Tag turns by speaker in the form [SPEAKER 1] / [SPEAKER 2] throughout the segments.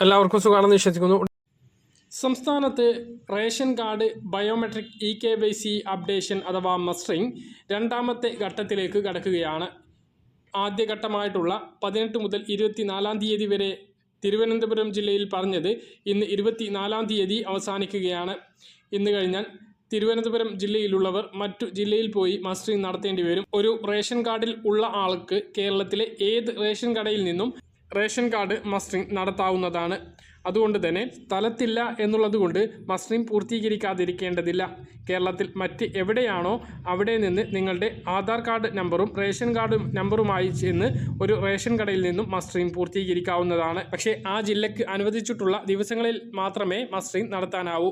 [SPEAKER 1] എല്ലാവർക്കും സുഖമാണെന്ന് വിശ്വസിക്കുന്നു. സംസ്ഥാനത്ത് ration card biometric KYC updation അഥവാ മസ്റ്ററിംഗ് രണ്ടാമത്തെ ഘട്ടത്തിലേക്ക് കടക്കുകയാണ്. ആദ്യഘട്ടമായിട്ടുള്ള 18 മുതൽ 24 തീയതി വരെ തിരുവനന്തപുരം ജില്ലയിൽ പറഞ്ഞത് ഇന്ന് 24 തീയതി അവസാനിക്കുകയാണ്. ഇന്ന് കഴിഞ്ഞാൽ തിരുവനന്തപുരം ജില്ലയിലുള്ളവർ മറ്റു ജില്ലയിൽ പോയി മസ്റ്ററിംഗ് നടത്തേണ്ടി വരും. ഒരു റേഷൻ കാർഡിൽ ഉള്ള ആൾക്ക് കേരളത്തിലെ ഏത് റേഷൻ കടയിൽ നിന്നും റേഷൻ കാർഡ് മസ്റ്ററിംഗ് നടത്താവുന്നതാണ്. അതുകൊണ്ട് തന്നെ സ്ഥലത്തില്ല എന്നുള്ളതുകൊണ്ട് മസ്റ്ററിംഗ് പൂർത്തീകരിക്കാതിരിക്കേണ്ടതില്ല. കേരളത്തിൽ മറ്റ് എവിടെയാണോ അവിടെ നിന്ന് നിങ്ങളുടെ ആധാർ കാർഡ് നമ്പറും റേഷൻ കാർഡ് നമ്പറുമായി ചെന്ന് ഒരു റേഷൻ കടയിൽ നിന്നും മസ്റ്ററിംഗ് പൂർത്തീകരിക്കാവുന്നതാണ്. പക്ഷേ ആ ജില്ലയ്ക്ക് അനുവദിച്ചിട്ടുള്ള ദിവസങ്ങളിൽ മാത്രമേ മസ്റ്ററിംഗ് നടത്താനാവൂ.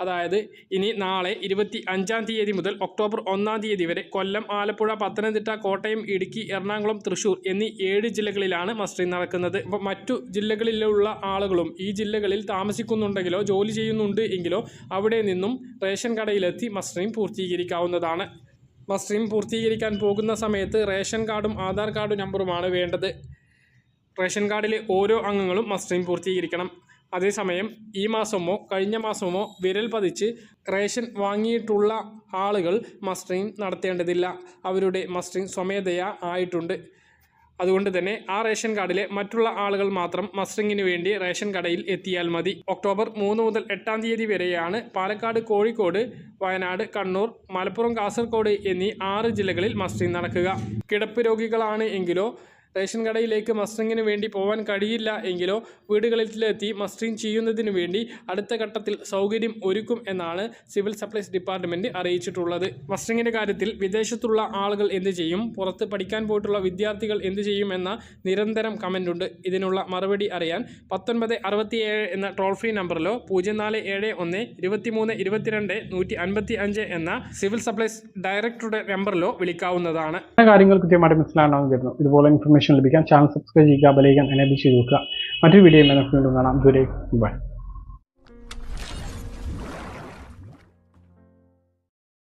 [SPEAKER 1] അതായത് ഇനി നാളെ 25 തീയതി മുതൽ ഒക്ടോബർ 1 തീയതി വരെ കൊല്ലം, ആലപ്പുഴ, പത്തനംതിട്ട, കോട്ടയം, ഇടുക്കി, എറണാകുളം, തൃശ്ശൂർ എന്നീ 7 ജില്ലകളിലാണ് മസ്റ്ററിംഗ് നടക്കുന്നത്. അപ്പോൾ മറ്റു ജില്ലകളിലുള്ള ആളുകളും ഈ ജില്ലകളിൽ താമസിക്കുന്നുണ്ടെങ്കിലോ ജോലി ചെയ്യുന്നുണ്ട് എങ്കിലോ അവിടെ നിന്നും റേഷൻ കടയിലെത്തി മസ്റ്ററിംഗ് പൂർത്തീകരിക്കാവുന്നതാണ്. മസ്റ്ററിംഗ് പൂർത്തീകരിക്കാൻ പോകുന്ന സമയത്ത് റേഷൻ കാർഡും ആധാർ കാർഡ് നമ്പറുമാണ് വേണ്ടത്. റേഷൻ കാർഡിലെ ഓരോ അംഗങ്ങളും മസ്റ്ററിംഗ് പൂർത്തീകരിക്കണം. അതേസമയം ഈ മാസമോ കഴിഞ്ഞ മാസമോ വിരൽ പതിച്ച് റേഷൻ വാങ്ങിയിട്ടുള്ള ആളുകൾ മസ്റ്ററിംഗ് നടത്തേണ്ടതില്ല. അവരുടെ മസ്റ്ററിംഗ് സ്വമേധയാ ആയിട്ടുണ്ട്. അതുകൊണ്ട് തന്നെ ആ റേഷൻ കാർഡിലെ മറ്റുള്ള ആളുകൾ മാത്രം മസ്റ്ററിംഗിന് വേണ്ടി റേഷൻ കടയിൽ എത്തിയാൽ മതി. ഒക്ടോബർ 3 മുതൽ 8 തീയതി വരെയാണ് പാലക്കാട്, കോഴിക്കോട്, വയനാട്, കണ്ണൂർ, മലപ്പുറം, കാസർഗോഡ് എന്നീ 6 ജില്ലകളിൽ മസ്റ്ററിംഗ് നടക്കുക. കിടപ്പ് രോഗികളാണ് എങ്കിലോ റേഷൻ കടയിലേക്ക് മസ്റ്ററിംഗിന് വേണ്ടി പോകാൻ കഴിയില്ല എങ്കിലോ വീടുകളിലെത്തി മസ്റ്ററിംഗ് ചെയ്യുന്നതിന് വേണ്ടി അടുത്ത ഘട്ടത്തിൽ സൗകര്യം ഒരുക്കും എന്നാണ് സിവിൽ സപ്ലൈസ് ഡിപ്പാർട്ട്മെൻറ്റ് അറിയിച്ചിട്ടുള്ളത്. മസ്റ്ററിംഗിൻ്റെ കാര്യത്തിൽ വിദേശത്തുള്ള ആളുകൾ എന്ത് ചെയ്യും, പുറത്ത് പഠിക്കാൻ പോയിട്ടുള്ള വിദ്യാർത്ഥികൾ എന്ത് ചെയ്യും എന്ന നിരന്തരം കമൻ്റ് ഉണ്ട്. ഇതിനുള്ള മറുപടി അറിയാൻ 1967 എന്ന ടോൾ ഫ്രീ നമ്പറിലോ 0471 23 22 155 എന്ന സിവിൽ സപ്ലൈസ് ഡയറക്ടറുടെ നമ്പറിലോ വിളിക്കാവുന്നതാണ്.
[SPEAKER 2] കാര്യങ്ങൾ കൃത്യമായിട്ട് മനസ്സിലാണെന്ന് കരുതുന്നു. ഇതുപോലെ ഇൻഫർമേഷൻ ലഭിക്കാൻ ചാനൽ സബ്സ്ക്രൈബ് ചെയ്യുക, ബെൽ ഐക്കൺ എനേബിൾ ചെയ്ത് വെക്കുക. മറ്റൊരു വീഡിയോ വീണ്ടും കാണാം. ദൂരെ ബൈ.